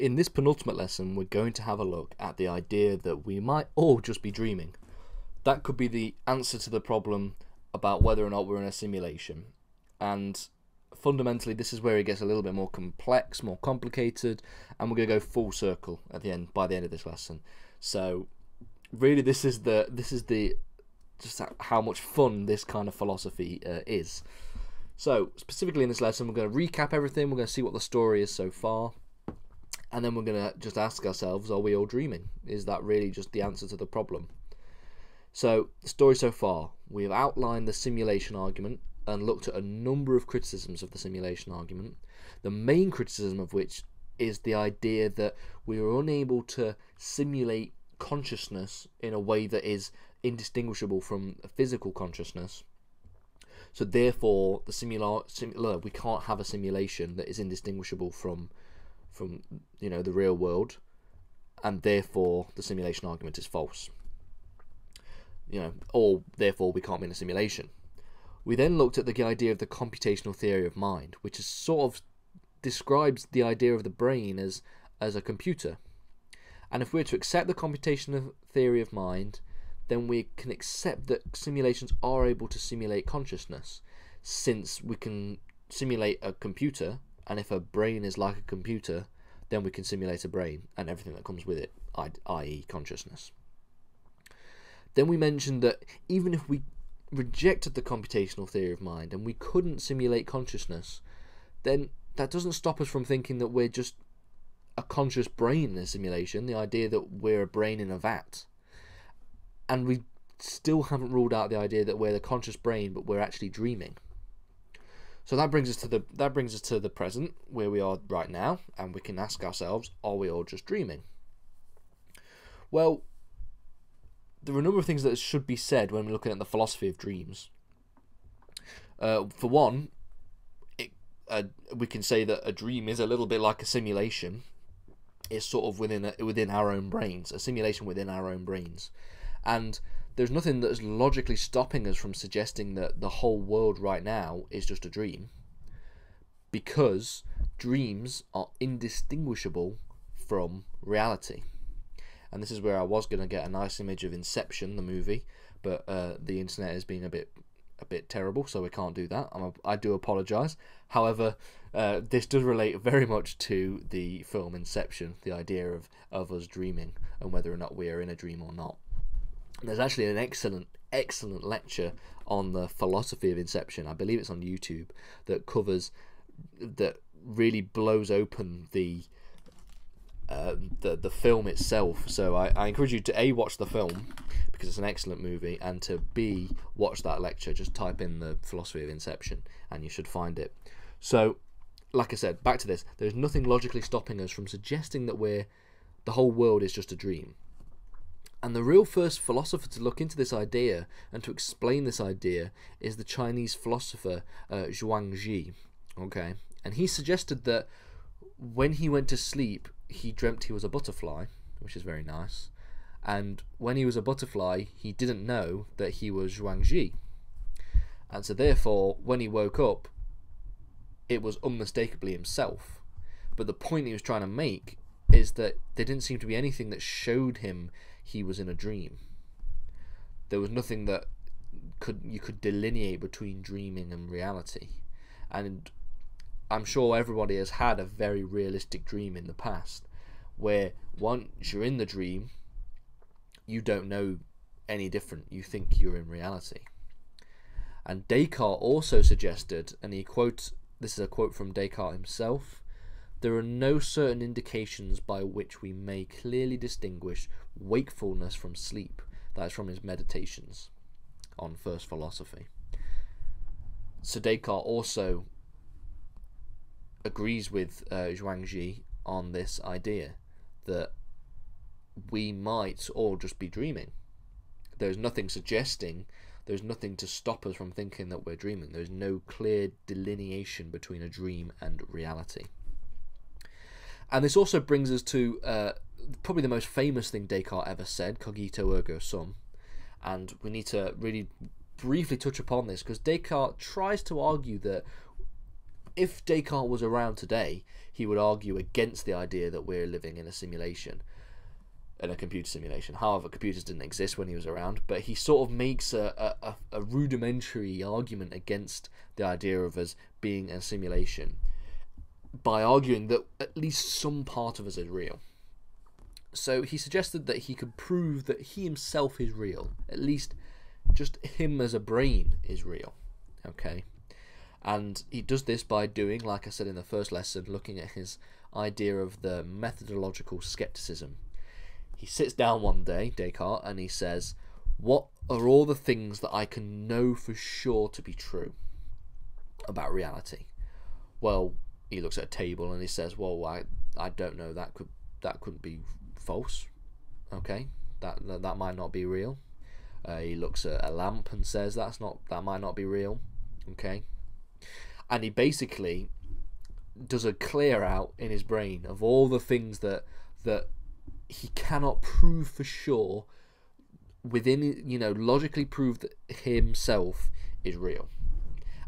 in this penultimate lesson, we're going to have a look at the idea that we might all just be dreaming. That could be the answer to the problem about whether or not we're in a simulation. And fundamentally, this is where it gets a little bit more complex, more complicated, and we're going to go full circle at the end, by the end of this lesson. So really, this is just how much fun this kind of philosophy is. So specifically in this lesson, we're going to recap everything. We're going to see what the story is so far, and then we're going to just ask ourselves, are we all dreaming? Is that really just the answer to the problem? So the story so far, we have outlined the simulation argument and looked at a number of criticisms of the simulation argument, the main criticism of which is the idea that we are unable to simulate consciousness in a way that is indistinguishable from physical consciousness. So therefore, we can't have a simulation that is indistinguishable from the real world, and therefore the simulation argument is false. Or therefore we can't be in a simulation. We then looked at the idea of the computational theory of mind, which is sort of describes the idea of the brain as a computer. And if we're to accept the computational theory of mind, then we can accept that simulations are able to simulate consciousness, since we can simulate a computer, and if a brain is like a computer, then we can simulate a brain and everything that comes with it, i.e. consciousness. Then we mentioned that even if we rejected the computational theory of mind and we couldn't simulate consciousness, then that doesn't stop us from thinking that we're just a conscious brain in a simulation, the idea that we're a brain in a vat. And we still haven't ruled out the idea that we're the conscious brain, but we're actually dreaming. So that brings us to the present, where we are right now, and we can ask ourselves, are we all just dreaming? Well, there are a number of things that should be said when we're looking at the philosophy of dreams. For one, we can say that a dream is a little bit like a simulation. It's sort of within our own brains, a simulation within our own brains. And there's nothing that is logically stopping us from suggesting that the whole world right now is just a dream, because dreams are indistinguishable from reality. And this is where I was going to get a nice image of Inception, the movie, but the internet is being a bit terrible, so we can't do that. I do apologise. However, this does relate very much to the film Inception, the idea of us dreaming and whether or not we are in a dream or not. There's actually an excellent lecture on the philosophy of Inception. I believe it's on YouTube, that really blows open the film itself. So I encourage you to A, watch the film because it's an excellent movie, and to B, watch that lecture. Just type in the philosophy of Inception and you should find it. So like I said, back to this, there's nothing logically stopping us from suggesting that the whole world is just a dream. And the real first philosopher to look into this idea and to explain this idea is the Chinese philosopher Zhuangzi. Okay, and he suggested that when he went to sleep, he dreamt he was a butterfly, which is very nice. And when he was a butterfly, he didn't know that he was Zhuangzi. And so therefore, when he woke up, it was unmistakably himself. But the point he was trying to make is that there didn't seem to be anything that showed him he was in a dream. There was nothing that you could delineate between dreaming and reality. And I'm sure everybody has had a very realistic dream in the past, where once you're in the dream, you don't know any different. You think you're in reality. And Descartes also suggested, and this is a quote from Descartes himself, there are no certain indications by which we may clearly distinguish wakefulness from sleep. That is from his Meditations on First Philosophy. So Descartes also agrees with Zhuangzi on this idea that we might all just be dreaming. There's nothing to stop us from thinking that we're dreaming. There's no clear delineation between a dream and reality. And this also brings us to probably the most famous thing Descartes ever said, cogito ergo sum. And we need to really briefly touch upon this, because Descartes tries to argue that if Descartes was around today, he would argue against the idea that we're living in a simulation, in a computer simulation. However, computers didn't exist when he was around, but he sort of makes a rudimentary argument against the idea of us being a simulation by arguing that at least some part of us is real. So he suggested that he could prove that he himself is real, at least just him as a brain is real. Okay, and he does this by doing, like I said in the first lesson, looking at his idea of the methodological skepticism. He sits down one day, Descartes, and he says, what are all the things that I can know for sure to be true about reality? Well, he looks at a table and he says, well, I don't know, that couldn't be false. Okay, that might not be real. He looks at a lamp and says that might not be real. Okay, and he basically does a clear out in his brain of all the things that he cannot prove for sure within, logically prove that himself is real.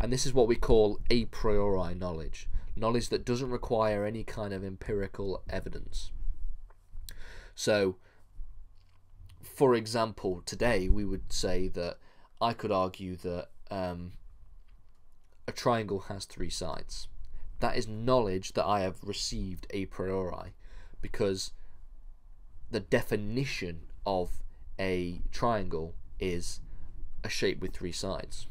And this is what we call a priori knowledge that doesn't require any kind of empirical evidence. So, for example, today we would say that I could argue that a triangle has three sides. That is knowledge that I have received a priori, because the definition of a triangle is a shape with three sides.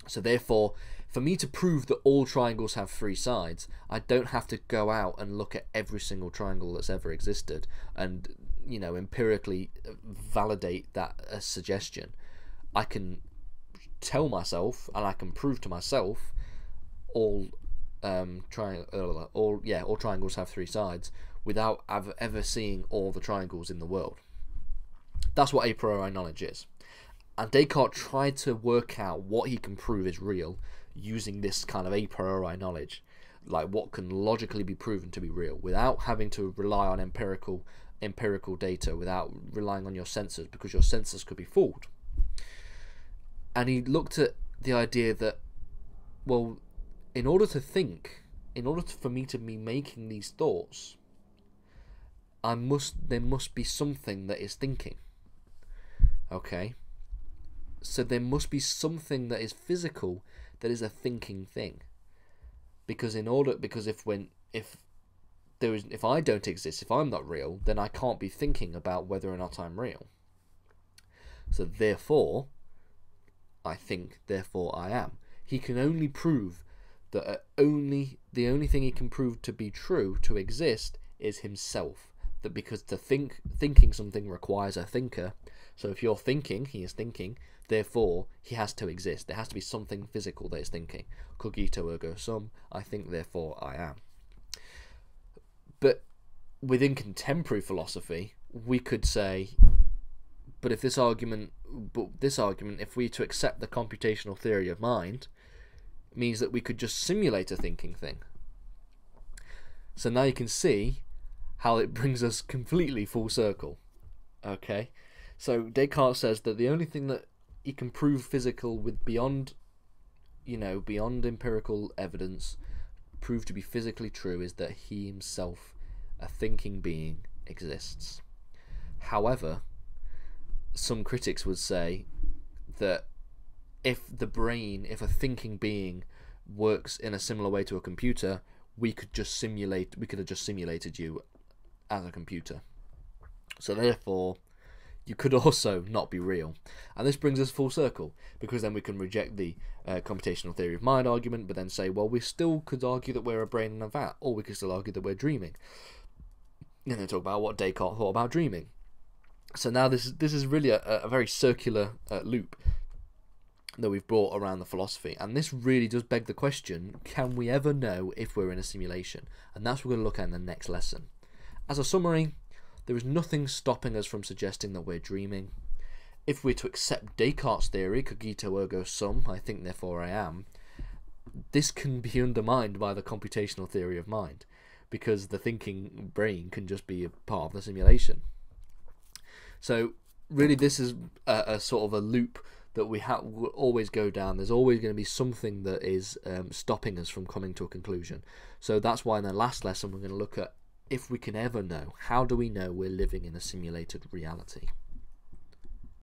So therefore, for me to prove that all triangles have three sides, I don't have to go out and look at every single triangle that's ever existed and, empirically validate that suggestion. I can tell myself and I can prove to myself all triangles have three sides without ever seeing all the triangles in the world. That's what a priori knowledge is. And Descartes tried to work out what he can prove is real using this kind of a priori knowledge, like what can logically be proven to be real without having to rely on empirical data, without relying on your senses, because your senses could be fooled. And he looked at the idea that, well, in order for me to be making these thoughts, there must be something that is thinking. Okay? So there must be something that is physical that is a thinking thing. Because if I don't exist, if I'm not real, then I can't be thinking about whether or not I'm real. So therefore, I think, therefore I am. He can only prove that the only thing he can prove to be true, to exist, is himself. That because thinking something requires a thinker. So if you're thinking, he is thinking, therefore he has to exist. There has to be something physical that is thinking. Cogito ergo sum, I think, therefore I am. But within contemporary philosophy, we could say, but this argument, if we to accept the computational theory of mind, means that we could just simulate a thinking thing. So now you can see how it brings us completely full circle. Okay, so Descartes says that the only thing that he can prove physical with beyond empirical evidence, prove to be physically true, is that he himself, a thinking being, exists. However, some critics would say that if a thinking being works in a similar way to a computer, we could have just simulated you as a computer. So therefore, you could also not be real. And this brings us full circle, because then we can reject the computational theory of mind argument, but then say, well, we still could argue that we're a brain in a vat, or we could still argue that we're dreaming. And then talk about what Descartes thought about dreaming. So now this is really a very circular loop that we've brought around the philosophy, and this really does beg the question, can we ever know if we're in a simulation? And that's what we're going to look at in the next lesson. As a summary, there is nothing stopping us from suggesting that we're dreaming. If we're to accept Descartes' theory, cogito ergo sum, I think therefore I am, this can be undermined by the computational theory of mind, because the thinking brain can just be a part of the simulation. So really this is a sort of a loop that will always go down. There's always going to be something that is stopping us from coming to a conclusion. So that's why in the last lesson we're going to look at, if we can ever know, how do we know we're living in a simulated reality?